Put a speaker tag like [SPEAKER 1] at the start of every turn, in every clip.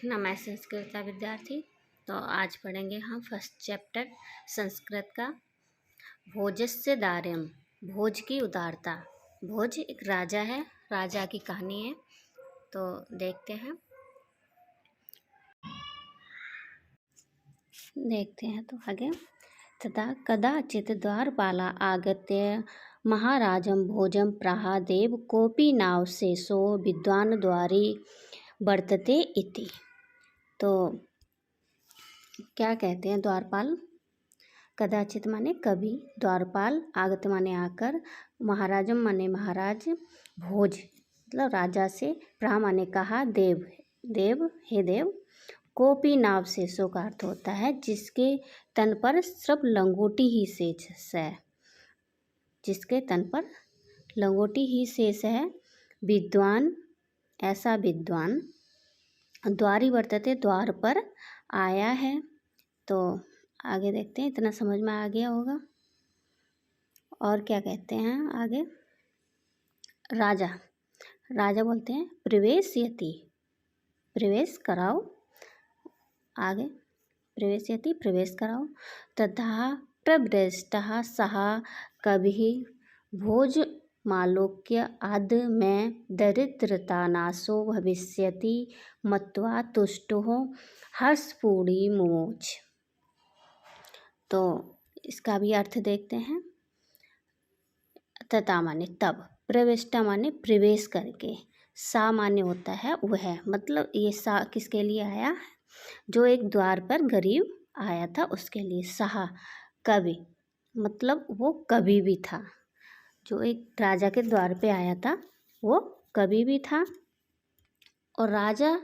[SPEAKER 1] ना मैं संस्कृत का विद्यार्थी। तो आज पढ़ेंगे हम फर्स्ट चैप्टर संस्कृत का। भोजस्य दार्यम, भोज की उदारता। भोज एक राजा है, राजा की कहानी है। तो देखते हैं तो आगे। तथा कदाचित् द्वारपाला आगत्य महाराजं भोजं प्राह देव कोऽपि नावशेषो विद्वान् द्वारी वर्तते इति। तो क्या कहते हैं द्वारपाल? कदाचित माने कभी, द्वारपाल आगत माने आकर, महाराजम माने महाराज, भोज मतलब राजा से, प्राह माने कहा, देव देव हे देव, कोपी नाव शेषों का अर्थ होता है जिसके तन पर सिर्फ लंगोटी ही शेष है, जिसके तन पर लंगोटी ही शेष है। विद्वान, ऐसा विद्वान, द्वारी वर्तते द्वार पर आया है। तो आगे देखते हैं, इतना समझ में आ गया होगा। और क्या कहते हैं आगे? राजा, राजा बोलते हैं प्रवेशयति, प्रवेश कराओ। आगे प्रवेशयति, प्रवेश कराओ। तथा प्रवृष्टः सः कविः भोजमालोक्य आद में दरिद्रतानाशो भविष्यति मत्वा तुष्टो हर्षपूरी मुमोच। तो इसका भी अर्थ देखते हैं। तथा माने तब, प्रविष्टा माने प्रवेश करके, सा माने होता है वह, मतलब ये सा किसके लिए आया? जो एक द्वार पर गरीब आया था उसके लिए। सहा कवि, मतलब वो कवि भी था। जो एक राजा के द्वार पे आया था वो कवि भी था। और राजा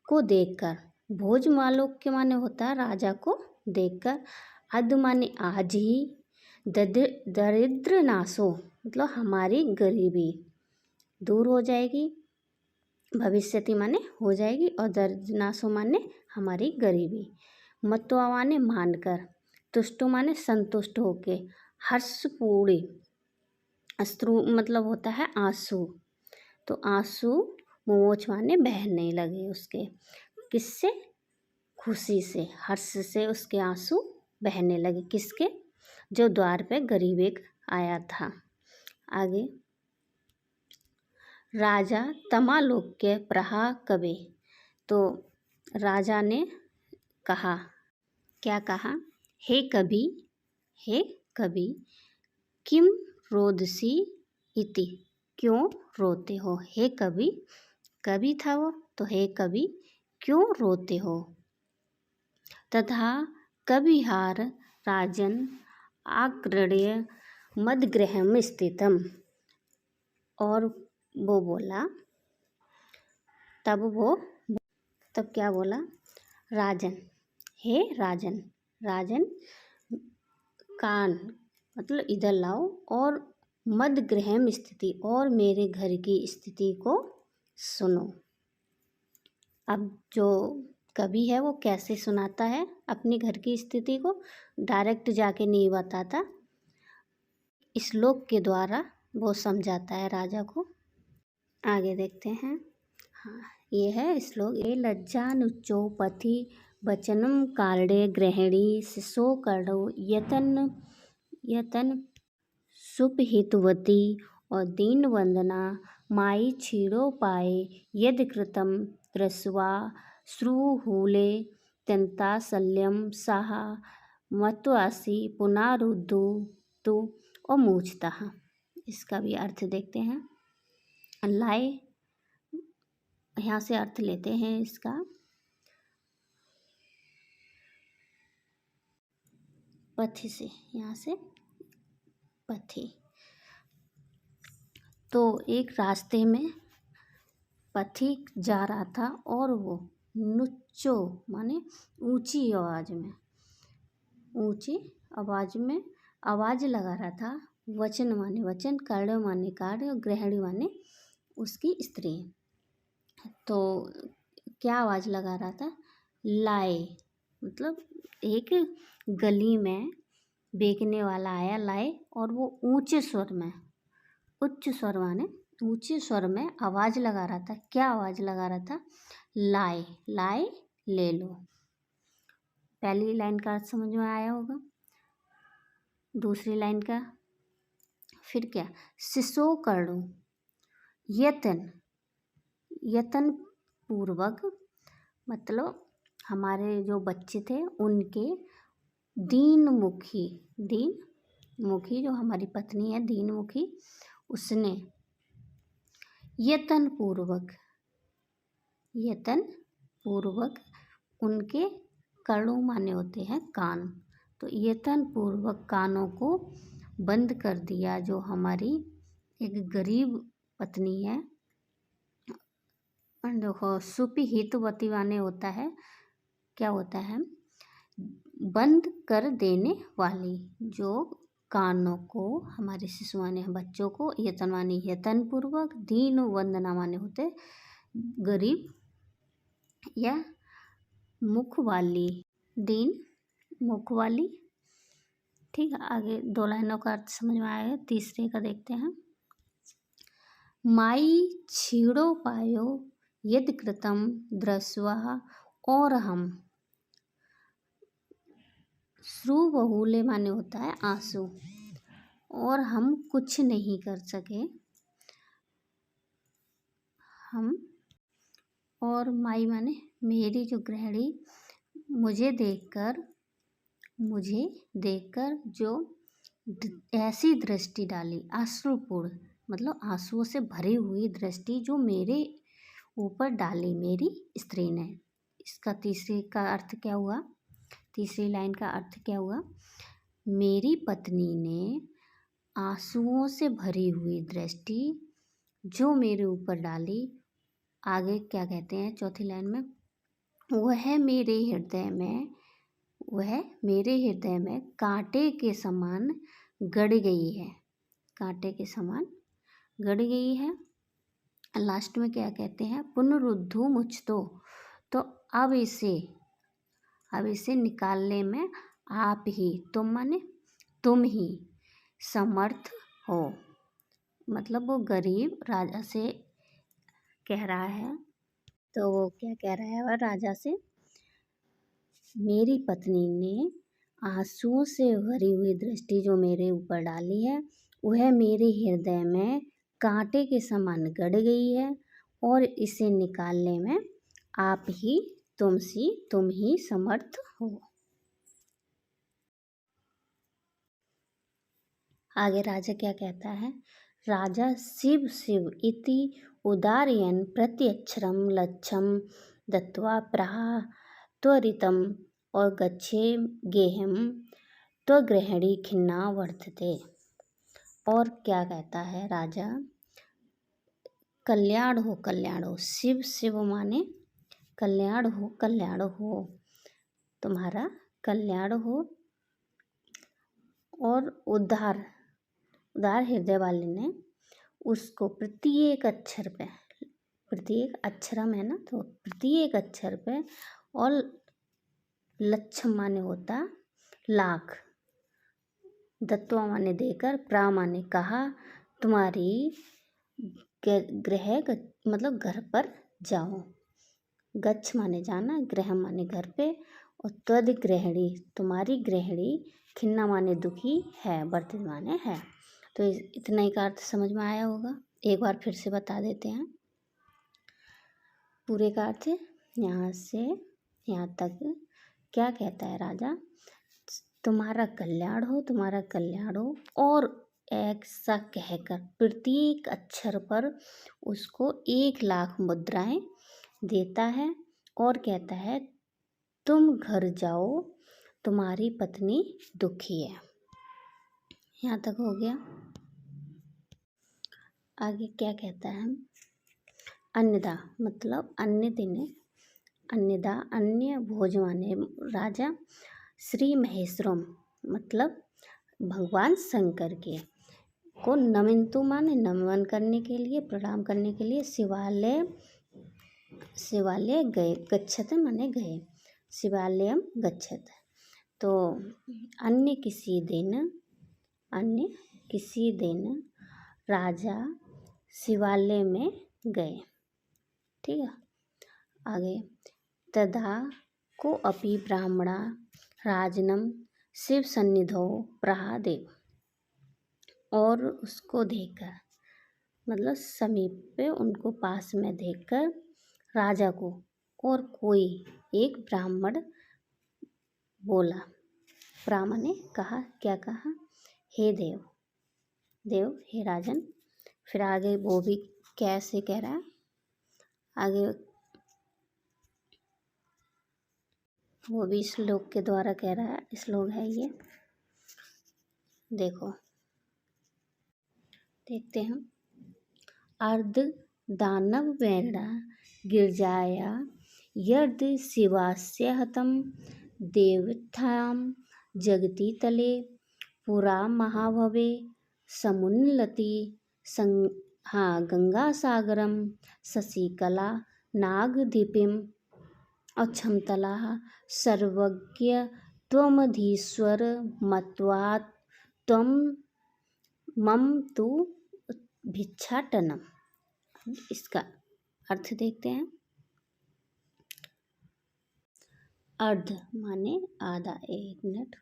[SPEAKER 1] को देखकर, भोजमालोक्य माने होता है राजा को देखकर, अद माने आज ही, दरिद्र नाशो मतलब हमारी गरीबी दूर हो जाएगी, भविष्यति माने हो जाएगी, और दरिद्र नाशो माने हमारी गरीबी, मत्वा माने मानकर, तुष्टो माने संतुष्ट होके, हर्षपूरी अश्रु मतलब होता है आंसू, तो आंसू मोच माने बहने लगे उसके, किससे? खुशी से, हर्ष से उसके आंसू बहने लगे। किसके? जो द्वार पे गरीब एक आया था। आगे, राजा तमालोक्य प्रहा कवे। तो राजा ने कहा, क्या कहा? हे कवि, हे कवि, किम रोदसी इति, क्यों रोते हो? हे कवि, कवि था वो, तो हे कवि क्यों रोते हो? तथा कविहार राजन आग्रण्य मदगृहम स्थितम। और वो बोला, तब क्या बोला? राजन, हे राजन, राजन कान मतलब इधर लाओ, और मदगृहम स्थिति, और मेरे घर की स्थिति को सुनो। अब जो कवि है वो कैसे सुनाता है अपने घर की स्थिति को? डायरेक्ट जाके नहीं बताता, श्लोक के द्वारा वो समझाता है राजा को। आगे देखते हैं। हाँ, ये है श्लोक। ये लज्जानुच्चो पथि वचनम कारणे गृहिणी शिशो करो यतन सुपहितवती और दीन वंदना माई क्षीरो पाए यद कृतम त्रस्वा श्रुहूले त्यंताशल्यम साहा मत्वासी पुनारुद्धु तो अमूचता। इसका भी अर्थ देखते हैं। लाए, यहाँ से अर्थ लेते हैं इसका। पथि से, यहाँ से पथि, तो एक रास्ते में पथिक जा रहा था और वो नुच्चो माने ऊंची आवाज में आवाज लगा रहा था। वचन माने वचन, कर्ण माने कार्य, और गृहिणी माने उसकी स्त्री। तो क्या आवाज लगा रहा था? लाए मतलब एक गली में बेचने वाला आया, लाए, और वो ऊंचे स्वर में, उच्च स्वर माने ऊंचे स्वर में आवाज लगा रहा था। क्या आवाज लगा रहा था? लाए, लाए ले लो। पहली लाइन का अर्थ समझ में आया होगा। दूसरी लाइन का फिर क्या, शिशो करो, यतन पूर्वक, मतलब हमारे जो बच्चे थे उनके दीनमुखी जो हमारी पत्नी है दीनमुखी, उसने यतन पूर्वक उनके कर्णों माने होते हैं कान, तो यतन पूर्वक कानों को बंद कर दिया। जो हमारी एक गरीब पत्नी है, देखो सुपिहितवती माने होता है, क्या होता है, बंद कर देने वाली। जो कानों को हमारे शिशु माने बच्चों को, यतन माने यतन पूर्वक, दीन वंदना माने होते गरीब या मुख वाली, दीन मुख वाली। ठीक है, आगे 2 लाइनों का अर्थ समझ में आएगा। तीसरे का देखते हैं। माई छीड़ो पायो यदि कृतम दृश्वा और हम, श्रु बहुले माने होता है आंसू, और हम कुछ नहीं कर सके। हम और माई माने मेरी जो गृहिणी, मुझे देखकर जो ऐसी दृष्टि डाली, अश्रुपूर्ण मतलब आंसुओं से भरी हुई दृष्टि जो मेरे ऊपर डाली मेरी स्त्री ने। इसका तीसरी का अर्थ क्या हुआ, तीसरी लाइन का अर्थ क्या हुआ, मेरी पत्नी ने आंसुओं से भरी हुई दृष्टि जो मेरे ऊपर डाली। आगे क्या कहते हैं चौथी लाइन में, वह मेरे हृदय में कांटे के समान गड़ गई है, कांटे के समान गड़ गई है। लास्ट में क्या कहते हैं, पुनरुद्धु मुझतो, तो अब इसे निकालने में आप ही, तुम माने तुम ही समर्थ हो। मतलब वो गरीब राजा से कह रहा है, तो वो क्या कह रहा है, वह राजा से, मेरी पत्नी ने आंसुओं से भरी हुई दृष्टि जो मेरे ऊपर डाली है, वह मेरे हृदय में कांटे के समान गड़ गई है, और इसे निकालने में आप ही, तुम ही समर्थ हो। आगे राजा क्या कहता है, राजा शिव इति उदारयन् प्रत्यक्षरं लक्ष्यं दत्वा प्राह त्वरितम् और गच्छे गेहम त्वगृहिणी खिन्ना वर्तते। और क्या कहता है राजा, कल्याण हो, शिव माने कल्याण हो, तुम्हारा कल्याण हो। और उदार हृदय वाले ने उसको प्रत्येक अक्षरम है ना, तो प्रत्येक अक्षर पे, और लक्ष्य माने होता लाख, दत्वा माने देकर, प्रा माने कहा, तुम्हारी गृह मतलब घर पर जाओ, गच्छ माने जाना, गृह माने घर पे, और त्वद गृहिणी तुम्हारी गृहिणी, खिन्ना माने दुखी है, वर्तित माने है। तो इतना ही का अर्थ समझ में आया होगा। एक बार फिर से बता देते हैं पूरे का अर्थ। यहाँ से यहाँ तक क्या कहता है राजा, तुम्हारा कल्याण हो, और ऐसा कहकर प्रत्येक अक्षर पर उसको 1,00,000 मुद्राएं देता है, और कहता है तुम घर जाओ, तुम्हारी पत्नी दुखी है। यहाँ तक हो गया। आगे क्या कहता है, अन्यदा मतलब अन्य दिन, अन्यदा अन्य भोज माने राजा श्री महेश्वरम मतलब भगवान शंकर के को नमिन्तु माने नमन करने के लिए, प्रणाम करने के लिए शिवालय गए, गच्छत माने गए, शिवालयम गच्छत। तो अन्य किसी दिन राजा शिवालय में गए। ठीक है, आगे तदा को अपि ब्राह्मणा राजनम शिव सन्निधौ प्रहादेव। और उसको देखकर, मतलब समीप पे उनको पास में देखकर राजा को और कोई एक ब्राह्मण बोला। ब्राह्मण ने कहा, क्या कहा? हे देव, देव हे राजन। फिर आगे वो भी कैसे कह रहा है, आगे वो भी श्लोक के द्वारा कह रहा है। श्लोक है ये, देखो देखते हैं। अर्ध दानव वैरणा गिरजाया यर्द शिवास्य हतं देवथां जगति तले पुरा महाभवे समुन्नति गंगासागरं शशिकला नागदीपिम् अक्षमतलाः सर्वज्ञ त्वमधीश्वर मत्वात् त्वं मम तु भिक्षाटनम। इसका अर्थ देखते हैं। अर्ध माने आधा, एक मिनट।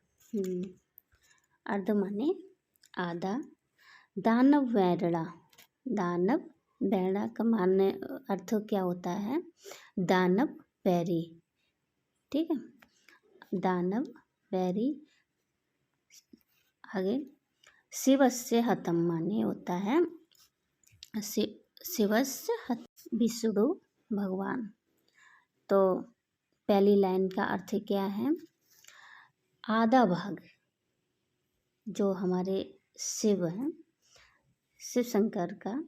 [SPEAKER 1] अर्ध माने आधा। दानव वैरणा, दानव वैरणा का माने अर्थ क्या होता है? दानव वैरी, ठीक है, दानव वैरी। आगे शिवस्य हतम माने होता है शिवस्य हत, विष्णु भगवान। तो पहली लाइन का अर्थ क्या है? आधा भाग जो हमारे शिव हैं, शिव शंकर का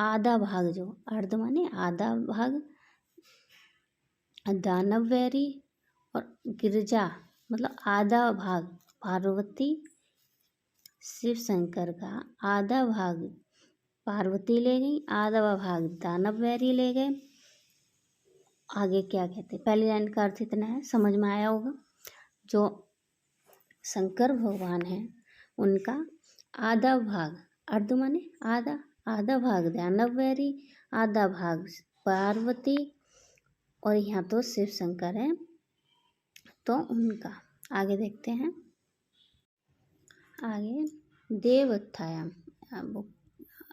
[SPEAKER 1] आधा भाग, जो अर्ध माने आधा भाग, दानव वैरी और गिरजा मतलब आधा भाग पार्वती। शिव शंकर का आधा भाग पार्वती ले गई, आधा भाग दानव वैरी ले गए। आगे क्या कहते? पहली लाइन का अर्थ इतना है, समझ में आया होगा। जो शंकर भगवान हैं उनका आधा भाग, अर्ध माने आधा, आधा भाग दानव वैरी, आधा भाग पार्वती, और यहाँ तो शिव शंकर है तो उनका। आगे देखते हैं। आगे देवोत्थायम,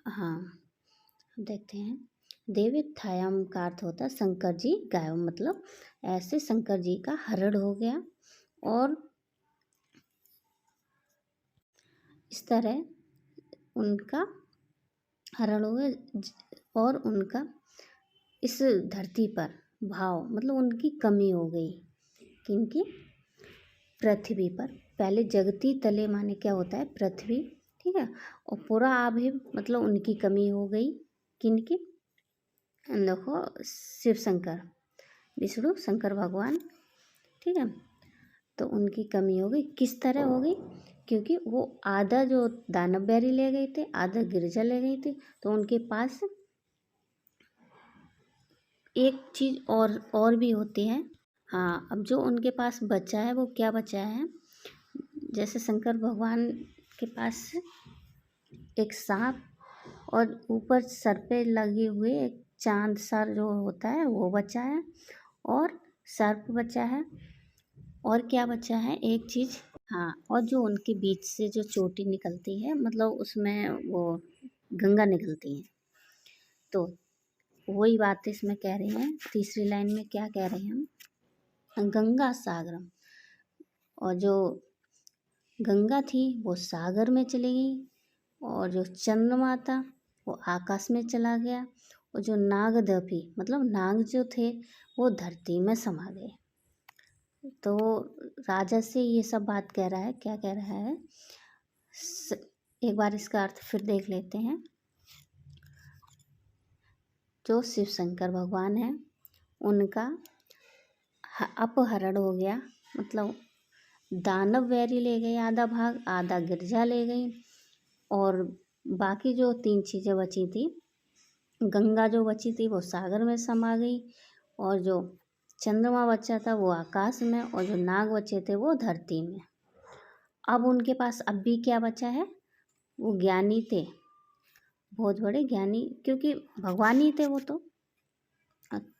[SPEAKER 1] हाँ देखते हैं। देवोत्थायम का अर्थ होता है शंकर जी गायब, मतलब ऐसे शंकर जी का हरण हो गया और इस तरह उनका हरण हो गया और उनका इस धरती पर भाव, मतलब उनकी कमी हो गई। किनकी? पृथ्वी पर। पहले जगती तले माने क्या होता है? पृथ्वी, ठीक है, और पूरा आभिव मतलब उनकी कमी हो गई। किनकी? देखो शिव शंकर, विष्णु शंकर भगवान, ठीक है, तो उनकी कमी हो गई। किस तरह हो गई? क्योंकि वो आधा जो दानव बैरी ले गए थे, आधा गिरजा ले गई थी, तो उनके पास एक चीज़ और भी होती है। हाँ, अब जो उनके पास बचा है वो क्या बचा है? जैसे शंकर भगवान के पास एक सांप और ऊपर सर पे लगे हुए एक चांद सा जो होता है वो बचा है, और सर्प बचा है, और क्या बचा है? एक चीज़, हाँ, और जो उनके बीच से जो चोटी निकलती है, मतलब उसमें वो गंगा निकलती है। तो वही बात इसमें कह रहे हैं। तीसरी लाइन में क्या कह रहे हैं हम? गंगा सागरम, और जो गंगा थी वो सागर में चली गई, और जो चंद्रमा था वो आकाश में चला गया, और जो नागदपी मतलब नाग जो थे वो धरती में समा गए। तो राजा से ये सब बात कह रहा है। क्या कह रहा है? एक बार इसका अर्थ फिर देख लेते हैं। जो शिव शंकर भगवान है उनका अपहरण हो गया, मतलब दानव वैरी ले गए आधा भाग, आधा गिरजा ले गई, और बाकी जो 3 चीज़ें बची थी, गंगा जो बची थी वो सागर में समा गई, और जो चंद्रमा बचा था वो आकाश में, और जो नाग बचे थे वो धरती में। अब उनके पास अब भी क्या बचा है? वो ज्ञानी थे, बहुत बड़े ज्ञानी, क्योंकि भगवान ही थे वो तो,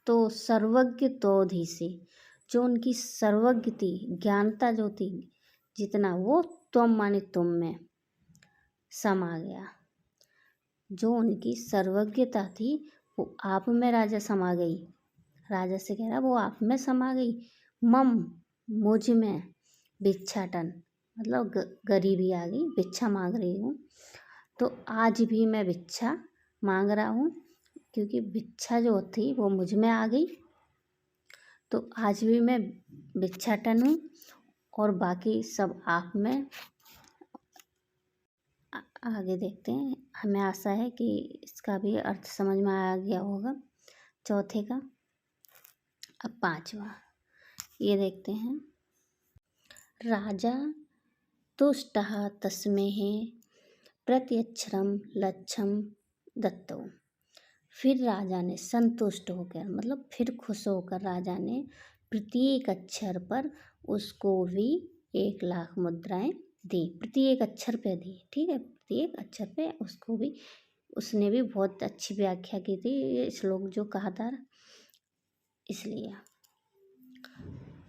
[SPEAKER 1] तो सर्वज्ञ तोधि से, जो उनकी सर्वज्ञ थी, ज्ञानता जो थी जितना, वो त्वम माने तुम में समा गया। जो उनकी सर्वज्ञता थी वो आप में राजा समा गई। राजा से कह रहा वो आप में समा गई। मम मुझ में भिक्षाटन मतलब गरीबी आ गई, भिक्षा मांग रही हूँ। तो आज भी मैं भिक्षा मांग रहा हूँ, क्योंकि भिक्षा जो थी वो मुझ में आ गई। तो आज भी मैं भिक्षाटन हूँ और बाकी सब आप में। आगे देखते हैं, हमें आशा है कि इसका भी अर्थ समझ में आ गया होगा चौथे का। अब पांचवा ये देखते हैं। राजा तुष्टः तस्मेह प्रत्यक्षरम लक्षम दत्तो। फिर राजा ने संतुष्ट होकर मतलब फिर खुश होकर राजा ने प्रत्येक अक्षर पर उसको भी 1,00,000 मुद्राएं दी। प्रत्येक अक्षर पे दी, ठीक है, प्रत्येक अक्षर पे उसको भी। उसने भी बहुत अच्छी व्याख्या की थी ये श्लोक जो कहा था, इसलिए।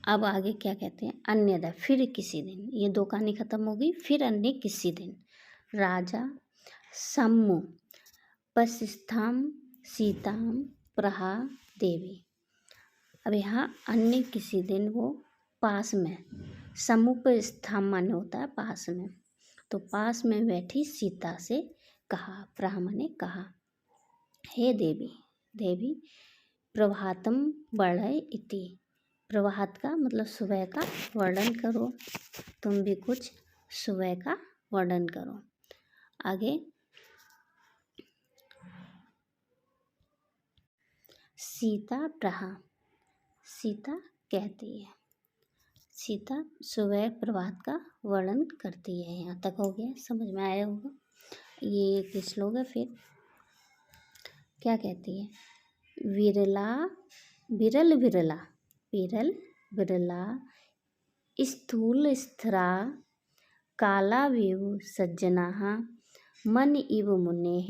[SPEAKER 1] अब आगे क्या कहते हैं, अन्यथा फिर किसी दिन, ये 2 कहानी खत्म हो गई। फिर अन्य किसी दिन राजा सम्मु पस्स्थाम सीताम प्रहा देवी। अब यहाँ अन्य किसी दिन वो पास में, समुप स्थान माने होता है पास में, तो पास में बैठी सीता से कहा, प्रहा माने कहा, हे देवी, देवी प्रभातम वर्णय इति। प्रभात का मतलब सुबह का वर्णन करो, तुम भी कुछ सुबह का वर्णन करो। आगे सीता प्रहा, सीता कहती है, सीता सुबह प्रभात का वर्णन करती है। यहाँ तक हो गया, समझ में आया होगा। ये एक श्लोक है। फिर क्या कहती है, विरला विरल विरला विरल विरला स्थूल स्थिरा कालाविव सज्जनाः मन इव मुनेः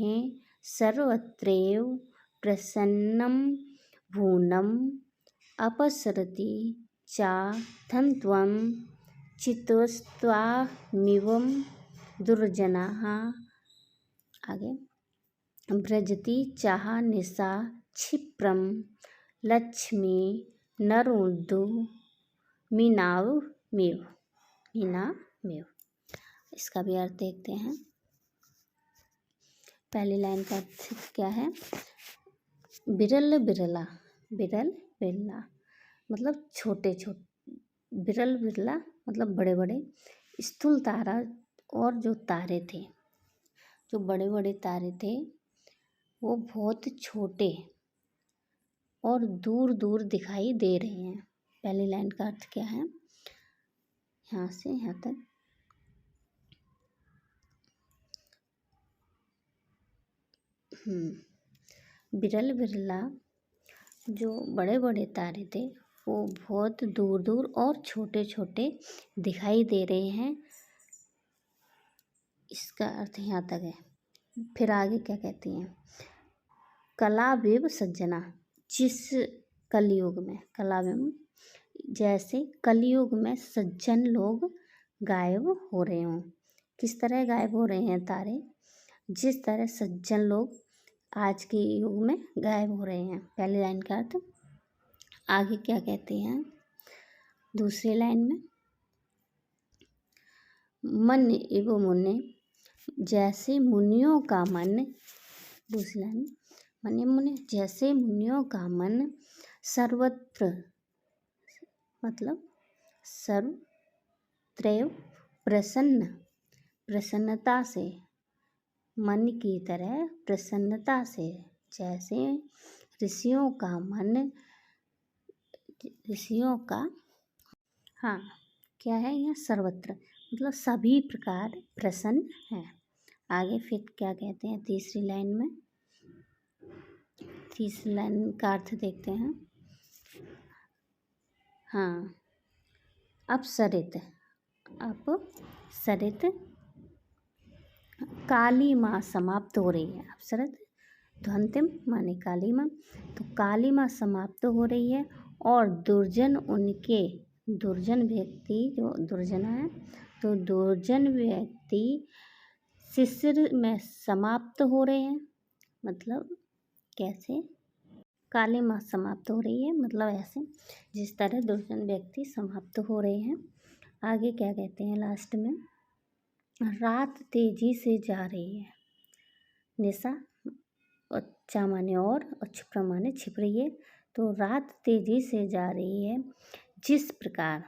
[SPEAKER 1] सर्वत्रैव प्रसन्नं भूनं अपसरति चा धन्त्वं चित्तस्त्वामिवं दुर्जनाः। आगे व्रजति चाह निशा क्षिप्रम लक्ष्मी नरोदु मीनाव मेव, मीना मेव। इसका भी अर्थ देखते हैं। पहली लाइन का अर्थ क्या है, बिरल बिरला, बिरल बिरला मतलब छोटे छोटे, बिरल बिरला मतलब बड़े बड़े, स्थूल तारा और जो तारे थे, जो बड़े बड़े तारे थे वो बहुत छोटे और दूर दूर दिखाई दे रहे हैं। पहली लाइन का अर्थ क्या है, यहाँ से यहाँ तक बिरल बिरला जो बड़े बड़े तारे थे वो बहुत दूर दूर और छोटे छोटे दिखाई दे रहे हैं। इसका अर्थ यहाँ तक है। फिर आगे क्या कहती हैं, कलाविव सज्जना, जिस कलयुग में, कलाविव जैसे कलयुग में सज्जन लोग गायब हो रहे हों। किस तरह गायब हो रहे हैं तारे, जिस तरह सज्जन लोग आज के युग में गायब हो रहे हैं। पहली लाइन का अर्थ। आगे क्या कहते हैं दूसरी लाइन में, मन एवं मुनि, जैसे मुनियों का मन, दूसरी लाइन मन मुनि जैसे मुनियों का मन सर्वत्र मतलब सर्वत्रैव प्रसन्न, प्रसन्नता से, मन की तरह प्रसन्नता से, जैसे ऋषियों का मन, ऋषियों का, हाँ क्या है यह, सर्वत्र मतलब सभी प्रकार प्रसन्न है। आगे फिर क्या कहते हैं तीसरी लाइन में, तीसरी लाइन का अर्थ देखते हैं। हाँ अपसरित, अपसरित काली माँ समाप्त हो रही है। अपसरित ध्वंतिम माने कालिमा, तो कालिमा समाप्त हो रही है और दुर्जन उनके, दुर्जन व्यक्ति जो दुर्जना है, तो दुर्जन व्यक्ति शिशिर में समाप्त हो रहे हैं। मतलब कैसे? कालिमा समाप्त हो रही है मतलब ऐसे, जिस तरह दुर्जन व्यक्ति समाप्त हो रहे हैं। आगे क्या कहते हैं लास्ट में, रात तेजी से जा रही है। निशा अच्छा माने और छिपरा माने छिप रही है, तो रात तेजी से जा रही है जिस प्रकार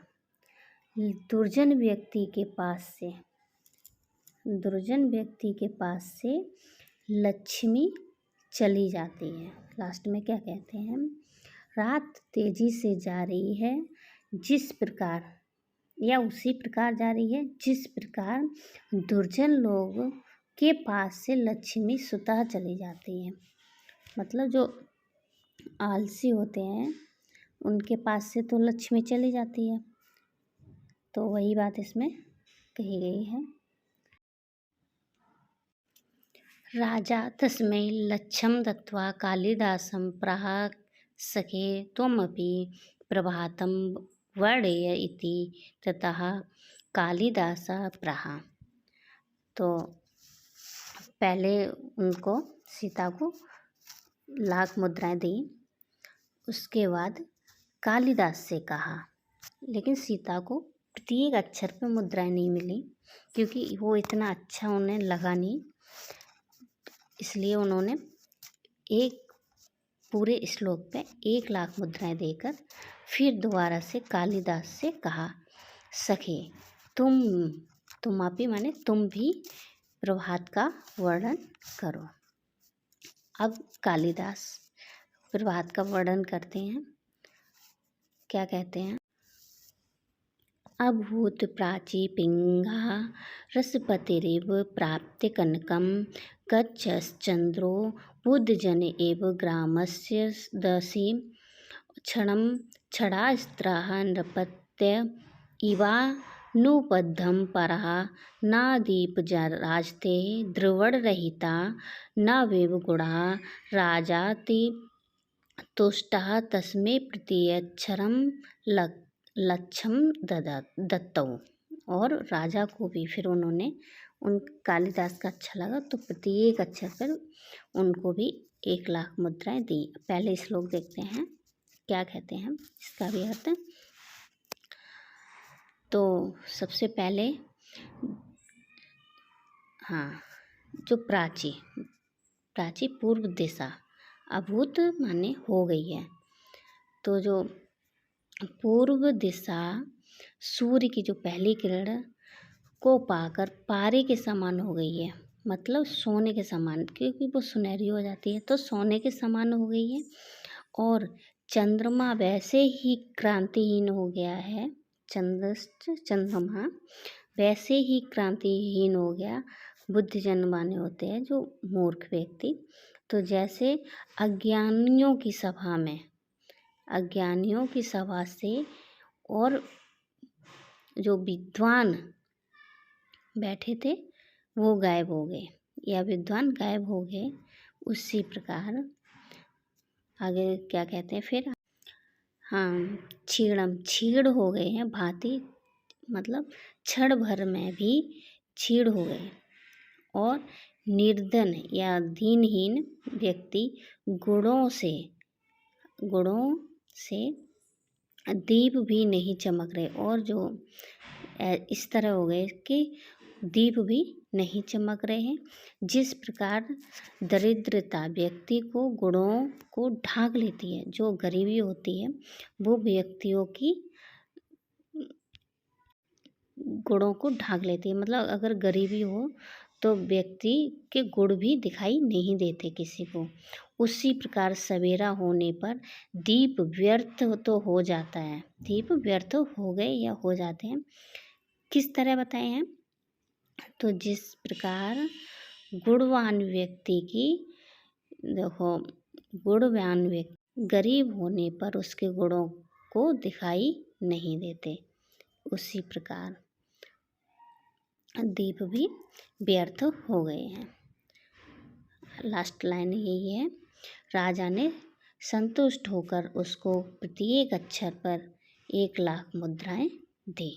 [SPEAKER 1] दुर्जन व्यक्ति के पास से, दुर्जन व्यक्ति के पास से लक्ष्मी चली जाती है। लास्ट में क्या कहते हैं, रात तेजी से जा रही है जिस प्रकार, या उसी प्रकार जा रही है जिस प्रकार दुर्जन लोग के पास से लक्ष्मी स्वतः चली जाती है। मतलब जो आलसी होते हैं उनके पास से तो लक्ष्मी चली जाती है, तो वही बात इसमें कही गई है। राजा तस्मै लक्ष्यं दत्त्वा कालिदासं प्राह सखे त्वमपि प्रभातं वर्णय इति ततः कालिदासः प्राह। तो पहले उनको, सीता को लाख मुद्राएं दी, उसके बाद कालिदास से कहा, लेकिन सीता को प्रत्येक अक्षर पे मुद्राएं नहीं मिली क्योंकि वो इतना अच्छा उन्हें लगा नहीं, इसलिए उन्होंने एक पूरे श्लोक पे 1,00,000 मुद्राएं देकर फिर दोबारा से कालिदास से कहा, सखे तुम आपी माने तुम भी प्रभात का वर्णन करो। अब कालिदास प्रभात का वर्णन करते हैं। क्या कहते हैं, अभूत प्राची पिंगा रसपतिरिव प्राप्त कनकम गच्छश्चंद्रो बुद्धजन एव ग्रामस्य दशि क्षणं क्षणास्त्राः नृपत्य इवानुबद्धं परः न दीपराजते द्रवणरहिता न वेवगुणा राजाति तुष्टः तस्मै प्रत्यक्षरं लक्ष्यं दत्तौ। और राजा को भी फिर उन्होंने, उन कालिदास का अच्छा लगा तो प्रत्येक अक्षर पर उनको भी 1,00,000 मुद्राएं दी। पहले श्लोक देखते हैं क्या कहते हैं इसका भी अर्थ। तो सबसे पहले जो प्राची पूर्व दिशा, अभूत माने हो गई है, तो जो पूर्व दिशा सूर्य की जो पहली किरण को पाकर पारे के समान हो गई है, मतलब सोने के समान, क्योंकि वो सुनहरी हो जाती है तो सोने के समान हो गई है। और चंद्रमा वैसे ही क्रांतिहीन हो गया है, चंद्रमा वैसे ही क्रांतिहीन हो गया। बुद्धिजन माने होते हैं जो मूर्ख व्यक्ति, तो जैसे अज्ञानियों की सभा से और जो विद्वान बैठे थे वो गायब हो गए, या विद्वान गायब हो गए, उसी प्रकार आगे क्या कहते हैं फिर, क्षीण हो गए हैं भांति, मतलब क्षण भर में भी क्षीण हो गए। और निर्धन या दीनहीन व्यक्ति गुणों से दीप भी नहीं चमक रहे, और जो इस तरह हो गए कि दीप भी नहीं चमक रहे हैं। जिस प्रकार दरिद्रता व्यक्ति को गुणों को ढांक लेती है, जो गरीबी होती है वो व्यक्तियों की गुणों को ढांक लेती है, मतलब अगर गरीबी हो तो व्यक्ति के गुण भी दिखाई नहीं देते किसी को। उसी प्रकार सवेरा होने पर दीप व्यर्थ तो हो जाता है, दीप व्यर्थ हो गए या हो जाते हैं। किस तरह बताए हैं, तो जिस प्रकार गुणवान व्यक्ति की, देखो गुणवान व्यक्ति गरीब होने पर उसके गुणों को दिखाई नहीं देते, उसी प्रकार दीप भी व्यर्थ हो गए हैं। लास्ट लाइन यही है, राजा ने संतुष्ट होकर उसको प्रत्येक अक्षर पर 1 लाख मुद्राएं दी।